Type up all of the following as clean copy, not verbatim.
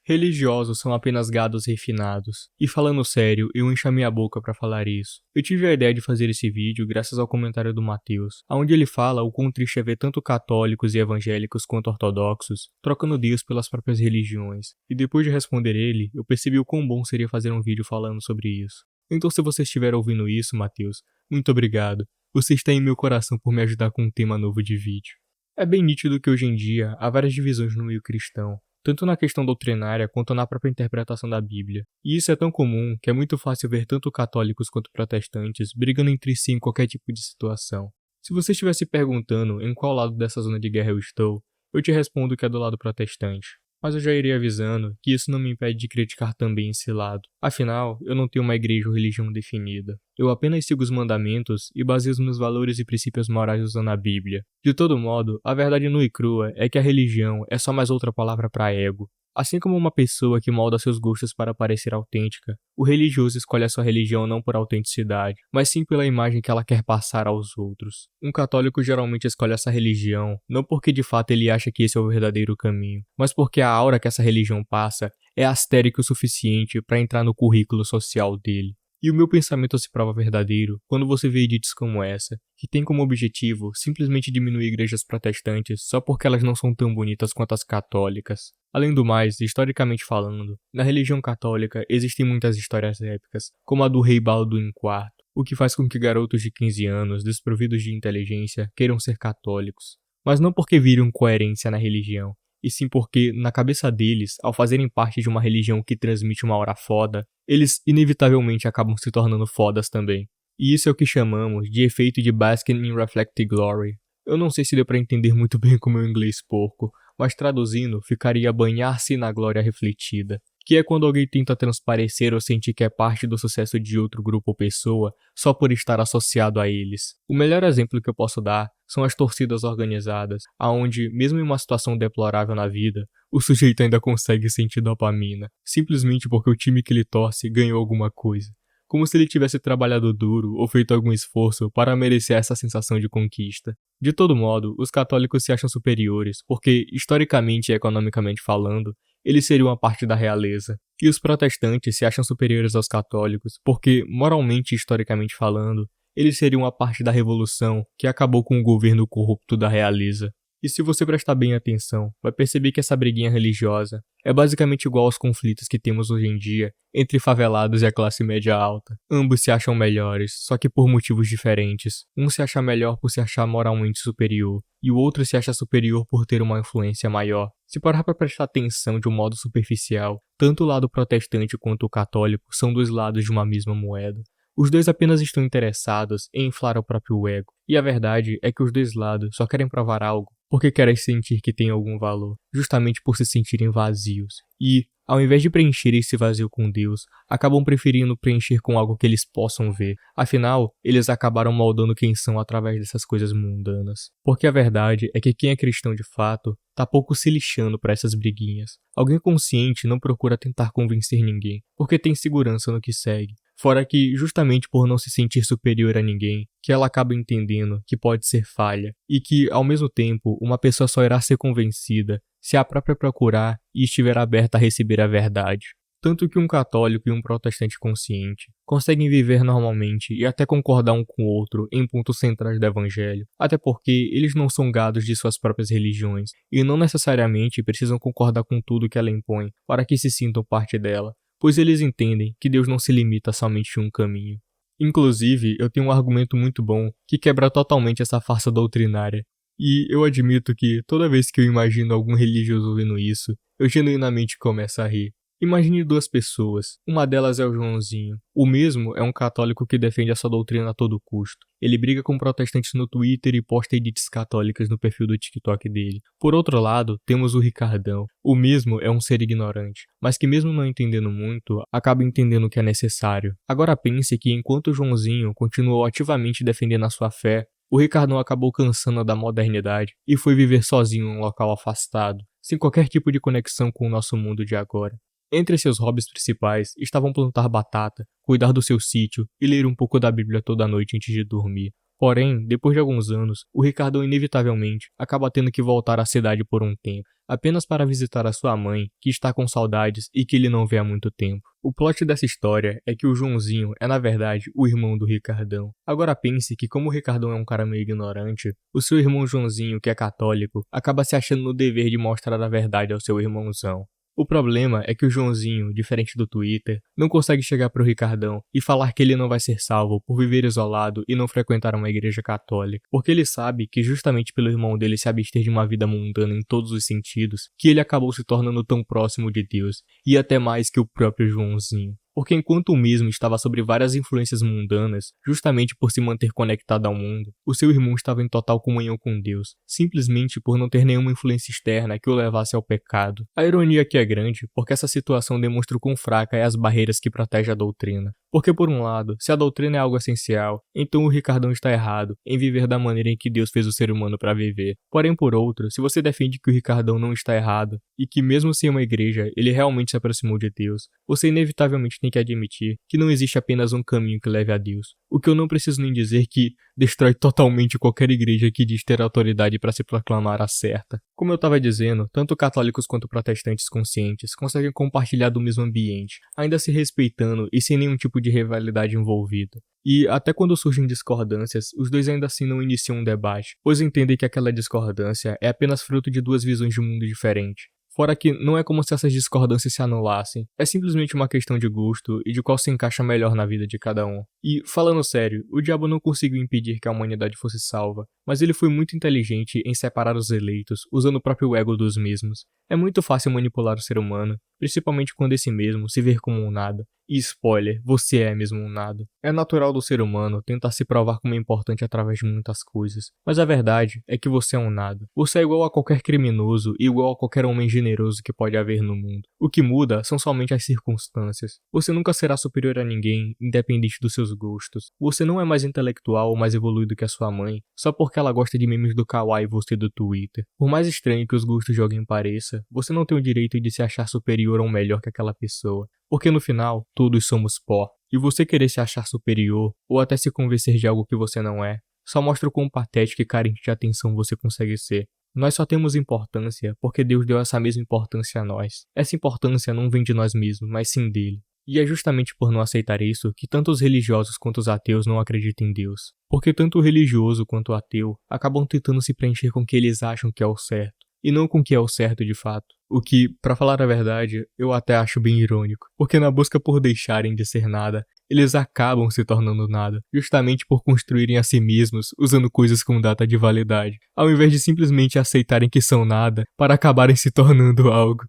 Religiosos são apenas gados refinados. E falando sério, eu encho a minha boca pra falar isso. Eu tive a ideia de fazer esse vídeo graças ao comentário do Matheus, onde ele fala o quão triste é ver tanto católicos e evangélicos quanto ortodoxos trocando Deus pelas próprias religiões. E depois de responder ele, eu percebi o quão bom seria fazer um vídeo falando sobre isso. Então se você estiver ouvindo isso, Matheus, muito obrigado. Você está em meu coração por me ajudar com um tema novo de vídeo. É bem nítido que hoje em dia há várias divisões no meio cristão, tanto na questão doutrinária quanto na própria interpretação da Bíblia. E isso é tão comum que é muito fácil ver tanto católicos quanto protestantes brigando entre si em qualquer tipo de situação. Se você estiver se perguntando em qual lado dessa zona de guerra eu estou, eu te respondo que é do lado protestante. Mas eu já irei avisando que isso não me impede de criticar também esse lado. Afinal, eu não tenho uma igreja ou religião definida. Eu apenas sigo os mandamentos e baseio os meus valores e princípios morais usando a Bíblia. De todo modo, a verdade nua e crua é que a religião é só mais outra palavra para ego. Assim como uma pessoa que molda seus gostos para parecer autêntica, o religioso escolhe a sua religião não por autenticidade, mas sim pela imagem que ela quer passar aos outros. Um católico geralmente escolhe essa religião não porque de fato ele acha que esse é o verdadeiro caminho, mas porque a aura que essa religião passa é astérica o suficiente para entrar no currículo social dele. E o meu pensamento se prova verdadeiro quando você vê edits como essa, que tem como objetivo simplesmente diminuir igrejas protestantes só porque elas não são tão bonitas quanto as católicas. Além do mais, historicamente falando, na religião católica existem muitas histórias épicas, como a do rei Balduíno IV, o que faz com que garotos de 15 anos, desprovidos de inteligência, queiram ser católicos. Mas não porque viram coerência na religião, e sim porque, na cabeça deles, ao fazerem parte de uma religião que transmite uma aura foda, eles inevitavelmente acabam se tornando fodas também. E isso é o que chamamos de efeito de Basking in Reflected Glory. Eu não sei se deu pra entender muito bem com o meu inglês porco, mas traduzindo, ficaria banhar-se na glória refletida, que é quando alguém tenta transparecer ou sentir que é parte do sucesso de outro grupo ou pessoa só por estar associado a eles. O melhor exemplo que eu posso dar são as torcidas organizadas, aonde, mesmo em uma situação deplorável na vida, o sujeito ainda consegue sentir dopamina, simplesmente porque o time que ele torce ganhou alguma coisa. Como se ele tivesse trabalhado duro ou feito algum esforço para merecer essa sensação de conquista. De todo modo, os católicos se acham superiores, porque, historicamente e economicamente falando, eles seriam a parte da realeza. E os protestantes se acham superiores aos católicos, porque, moralmente e historicamente falando, eles seriam a parte da revolução que acabou com o governo corrupto da realeza. E se você prestar bem atenção, vai perceber que essa briguinha religiosa é basicamente igual aos conflitos que temos hoje em dia entre favelados e a classe média alta. Ambos se acham melhores, só que por motivos diferentes. Um se acha melhor por se achar moralmente superior, e o outro se acha superior por ter uma influência maior. Se parar para prestar atenção de um modo superficial, tanto o lado protestante quanto o católico são dois lados de uma mesma moeda. Os dois apenas estão interessados em inflar o próprio ego, e a verdade é que os dois lados só querem provar algo porque querem sentir que tem algum valor, justamente por se sentirem vazios. E, ao invés de preencher esse vazio com Deus, acabam preferindo preencher com algo que eles possam ver. Afinal, eles acabaram moldando quem são através dessas coisas mundanas. Porque a verdade é que quem é cristão de fato tá pouco se lixando para essas briguinhas. Alguém consciente não procura tentar convencer ninguém, porque tem segurança no que segue. Fora que, justamente por não se sentir superior a ninguém, que ela acaba entendendo que pode ser falha, e que, ao mesmo tempo, uma pessoa só irá ser convencida se a própria procurar e estiver aberta a receber a verdade. Tanto que um católico e um protestante consciente conseguem viver normalmente e até concordar um com o outro em pontos centrais do evangelho, até porque eles não são gados de suas próprias religiões, e não necessariamente precisam concordar com tudo que ela impõe para que se sintam parte dela, pois eles entendem que Deus não se limita somente a um caminho. Inclusive, eu tenho um argumento muito bom que quebra totalmente essa farsa doutrinária. E eu admito que, toda vez que eu imagino algum religioso ouvindo isso, eu genuinamente começo a rir. Imagine duas pessoas, uma delas é o Joãozinho. O mesmo é um católico que defende a sua doutrina a todo custo. Ele briga com protestantes no Twitter e posta edits católicas no perfil do TikTok dele. Por outro lado, temos o Ricardão. O mesmo é um ser ignorante, mas que mesmo não entendendo muito, acaba entendendo o que é necessário. Agora pense que enquanto o Joãozinho continuou ativamente defendendo a sua fé, o Ricardão acabou cansando da modernidade e foi viver sozinho em um local afastado, sem qualquer tipo de conexão com o nosso mundo de agora. Entre seus hobbies principais estavam plantar batata, cuidar do seu sítio e ler um pouco da Bíblia toda noite antes de dormir. Porém, depois de alguns anos, o Ricardão inevitavelmente acaba tendo que voltar à cidade por um tempo. apenas para visitar a sua mãe, que está com saudades e que ele não vê há muito tempo. O plot dessa história é que o Joãozinho é na verdade o irmão do Ricardão. Agora pense que como o Ricardão é um cara meio ignorante, o seu irmão Joãozinho, que é católico, acaba se achando no dever de mostrar a verdade ao seu irmãozão. O problema é que o Joãozinho, diferente do Twitter, não consegue chegar pro Ricardão e falar que ele não vai ser salvo por viver isolado e não frequentar uma igreja católica, porque ele sabe que justamente pelo irmão dele se abster de uma vida mundana em todos os sentidos, que ele acabou se tornando tão próximo de Deus, e até mais que o próprio Joãozinho. Porque enquanto o mesmo estava sobre várias influências mundanas, justamente por se manter conectado ao mundo, o seu irmão estava em total comunhão com Deus, simplesmente por não ter nenhuma influência externa que o levasse ao pecado. A ironia aqui é grande, porque essa situação demonstra o quão fraca é as barreiras que protegem a doutrina. Porque por um lado, se a doutrina é algo essencial, então o Ricardão está errado em viver da maneira em que Deus fez o ser humano para viver. Porém, por outro, se você defende que o Ricardão não está errado, e que mesmo sem uma igreja, ele realmente se aproximou de Deus, você inevitavelmente tem que admitir que não existe apenas um caminho que leve a Deus. O que eu não preciso nem dizer que destrói totalmente qualquer igreja que diz ter autoridade para se proclamar a certa. Como eu estava dizendo, tanto católicos quanto protestantes conscientes conseguem compartilhar do mesmo ambiente, ainda se respeitando e sem nenhum tipo de rivalidade envolvida. E até quando surgem discordâncias, os dois ainda assim não iniciam um debate, pois entendem que aquela discordância é apenas fruto de duas visões de mundo diferentes. Fora que não é como se essas discordâncias se anulassem, é simplesmente uma questão de gosto e de qual se encaixa melhor na vida de cada um. E, falando sério, o diabo não conseguiu impedir que a humanidade fosse salva, mas ele foi muito inteligente em separar os eleitos, usando o próprio ego dos mesmos. É muito fácil manipular o ser humano, principalmente quando esse mesmo se vê como um nada. E spoiler, você é mesmo um nada. É natural do ser humano tentar se provar como importante através de muitas coisas, mas a verdade é que você é um nada. Você é igual a qualquer criminoso e igual a qualquer homem generoso que pode haver no mundo. O que muda são somente as circunstâncias. Você nunca será superior a ninguém, independente dos seus gostos. Você não é mais intelectual ou mais evoluído que a sua mãe, só porque ela gosta de memes do Kawaii e você do Twitter. Por mais estranho que os gostos de alguém pareça, você não tem o direito de se achar superior ou melhor que aquela pessoa. Porque no final, todos somos pó. E você querer se achar superior, ou até se convencer de algo que você não é, só mostra o quão patético e carente de atenção você consegue ser. Nós só temos importância porque Deus deu essa mesma importância a nós. Essa importância não vem de nós mesmos, mas sim dele. E é justamente por não aceitar isso que tanto os religiosos quanto os ateus não acreditam em Deus. Porque tanto o religioso quanto o ateu acabam tentando se preencher com o que eles acham que é o certo, e não com o que é o certo de fato. O que, pra falar a verdade, eu até acho bem irônico, porque na busca por deixarem de ser nada, eles acabam se tornando nada, justamente por construírem a si mesmos usando coisas com data de validade, ao invés de simplesmente aceitarem que são nada para acabarem se tornando algo.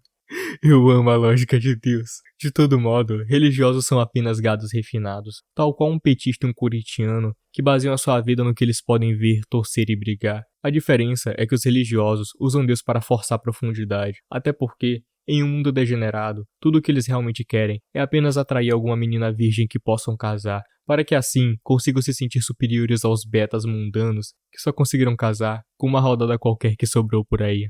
Eu amo a lógica de Deus. De todo modo, religiosos são apenas gados refinados, tal qual um petista e um corintiano que baseiam a sua vida no que eles podem ver, torcer e brigar. A diferença é que os religiosos usam Deus para forçar a profundidade, até porque, em um mundo degenerado, tudo o que eles realmente querem é apenas atrair alguma menina virgem que possam casar, para que assim consigam se sentir superiores aos betas mundanos que só conseguiram casar com uma rodada qualquer que sobrou por aí.